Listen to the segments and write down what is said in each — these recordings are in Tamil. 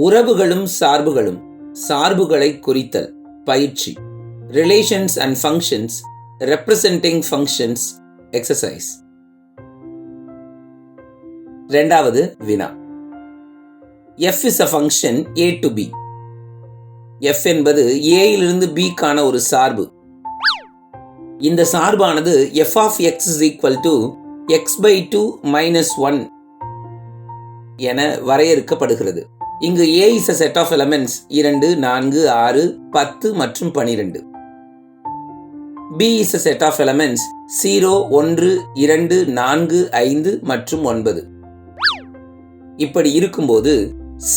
உறவுகளும் சார்புகளும், சார்புகளை குறித்தல், பயிற்சி. Relations and functions, representing functions, exercise. இரண்டாவது வினா. f is a function a to b. f என்பது a இலிருந்து b க்கான ஒரு சார்பு. இந்த சார்பானது f of x is equal to x by 2 minus 1 என வரையறுக்கப்படுகிறது. இங்கு a is a set of elements 2, 4, 6, 10 மற்றும் 12. b is a set of elements 0, 1, 2, 4, 5 மற்றும் 9. இப்படி இருக்கும்போது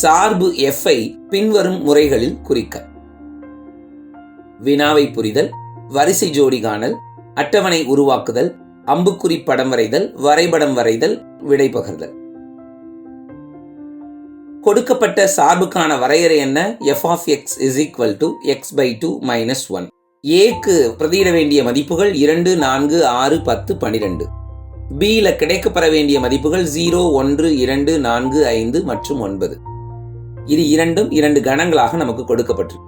சார்பு f ஐ பின்வரும் முறைகளில் குறிக்க. வினாவை புரிதல், வரிசை ஜோடி காணல், அட்டவணை உருவாக்குதல், அம்புக்குறி படம் வரைதல், வரைபடம் வரைதல், விடை பகர்தல். கொடுக்கப்பட்ட சார்புக்கான வரையறை என்ன? f of x is equal to x by 2 minus 1. a-க்கு பிரதியிட வேண்டிய மதிப்புகள் 2, 4, 6, 10, 12. b-ல கிடைக்கப்பெற வேண்டிய மதிப்புகள் 0, 1, 2, 4, 5 மற்றும் 9. இது இரண்டும் 2 கணங்களாக நமக்கு கொடுக்கப்பட்டிருக்கு.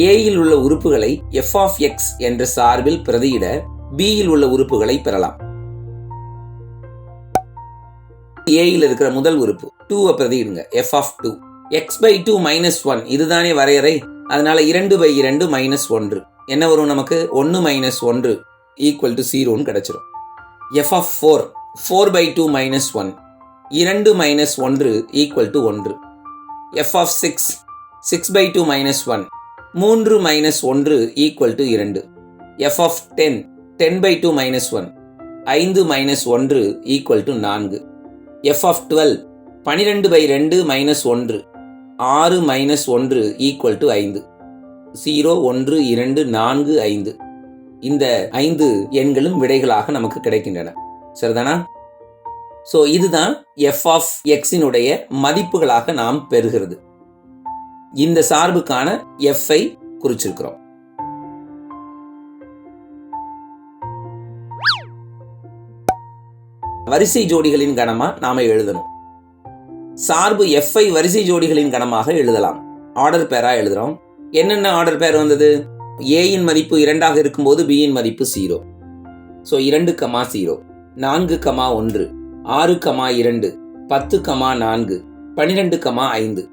a-யில் உள்ள உறுப்புகளை f of x என்ற சார்பில் பிரதியிட b-யில் உள்ள உறுப்புகளை பெறலாம். a-யில் இருக்கிற முதல் உறுப்பு 2 பிரதியிடுங்க, f of 2. x by 2 minus 1 இதுதானே வரையறை. அதனால 2 by 2 minus 1 என்ன வரும்? நமக்கு 1 minus 1 equal to 0 கிடைச்சிரும். f of 4, 4 by 2 minus 1, 2 minus 1 equal to 1. f of 6, 6 by 2 minus 1, 3 minus 1 equal to 2. f of 10, 10 by 2 minus 1, 5 minus 1 equal to 4. f of 12, 12 by 2 minus 1, 6 minus 1 equal to 5. 0, 1, 2, 4, 5. இந்த 5 எண்களும் விடைகளாக நமக்கு கிடைக்கின்றன. சரிதானா? சோ இதுதான் f of x இனுடைய மதிப்புகளாக நாம் பெறுகிறது. இந்த சார்புக்கான f ஐ குறிச்சிருக்கிறோம். வரிசை ஜோடிகளின் கணமா நாம எழுதணும். சார்பு f ஐ வரிசை ஜோடிகளின் கணமாக எழுதலாம். ஆர்டர் பேரா எழுதுறோம். என்னென்ன ஆர்டர் பேர் வந்தது? a இன் மதிப்பு 2ஆக இருக்கும்போது b இன் மதிப்பு 0. சோ 2, 0, 4, 1, 6, 2, 10, 4, 12, 5.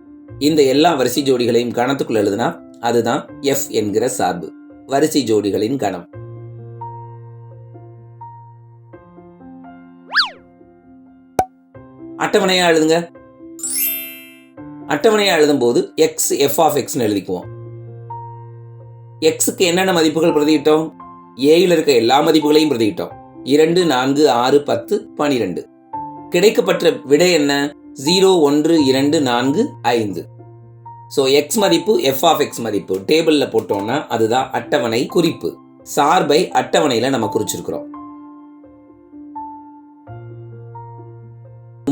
இந்த எல்லா வரிசை ஜோடிகளையும் கணத்துக்குள்ள எழுதுனா அதுதான் f என்கிற சார்பு, வரிசை ஜோடிகளின் கணம். அட்டவணையா எழுதுங்க. அட்டவணையா எழுதும் போது x f of x எழுதிக்குவோம். x க்கு என்னென்ன மதிப்புகள் பிரதியிட்டோம்? a-யில் இருக்க எல்லா மதிப்புகளையும் பிரதியிட்டோம். 2, 4, 6, 10, 12. கிடைக்கப்பட்ட விடை என்ன? 0, 1, 2, 4, 5. சோ x மதிப்பு f of x மதிப்பு டேபிள்ல போட்டோம்னா அதுதான் அட்டவணை குறிப்பு. சார்பை அட்டவணையில நம்ம குறிச்சிருக்கிறோம்.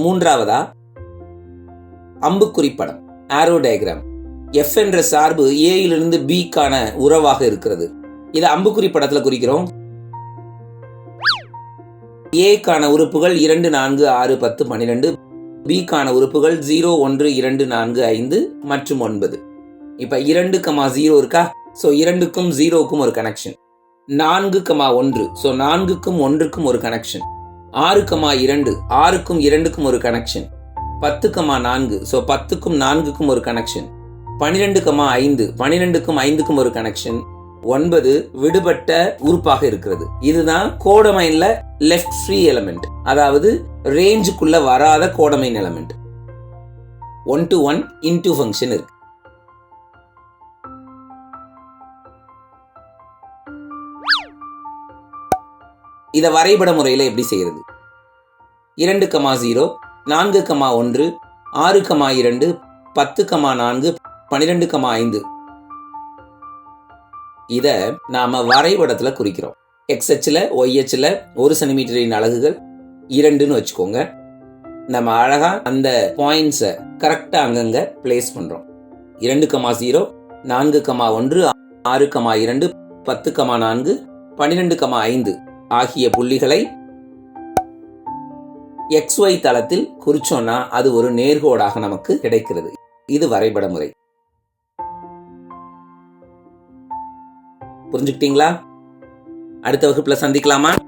மூன்றாவதா அம்புக்குறி படம், ஆரோ டயக்ராம். f என்ற சார்பு a இலிருந்து b க்கான உறவாக இருக்கிறது. இதை அம்புக்குறி படத்துல குறிக்கிறோம். a க்கான உறுப்புகள் 2, 4, 6, 10, 12. b க்கான உறுப்புகள் 0, 1, 2, 4, 5 மற்றும் 9. இப்ப 2, 0 இருக்கா? சோ 2க்கும் 0க்கும் ஒரு கனெக்ஷன். 4, 1, சோ 4க்கும் 1க்கும் ஒரு கனெக்ஷன். 6, 2, 6க்கும் 2க்கும் ஒரு கனெக்ஷன். 10, 4, சோ 10க்கும் 4க்கும் ஒரு கனெக்ஷன். 12, 5, 12க்கும் 5க்கும் ஒரு கனெக்ஷன். 9 விடுபட்ட உறுப்பாக இருக்கிறது. இதுதான் கோடமைன்ல லெஃப்ட் ஃப்ரீ எலிமெண்ட், அதாவது ரேஞ்சுக்குள்ள வராத codomain element. 1 to 1 into function இருக்கு. இத வரைபட முறையில எப்படி செய்யறது? 2, 0, 4, 1, 6, 2, 10, 4, 12, 5. இத நாம வரைபடத்துல குறிக்கிறோம். x அச்சுல y அச்சுல 1 சென்டிமீட்டரின் அலகுகள் 2ன்னு வச்சுக்கோங்க. நம்ம அழகா அந்த பாயிண்ட்ஸை கரெக்டா அங்கங்க பிளேஸ் பண்றோம். 2, 0, 4, 1, 6, 2, 10, 4, 12, 5 ஆகிய புள்ளிகளை XY தளத்தில் குறிச்சோம்னா அது ஒரு நேர்கோடாக நமக்கு கிடைக்கிறது. இது வரைபட முறை. புரிஞ்சுக்கிட்டீங்களா? அடுத்த வகுப்புல சந்திக்கலாமா?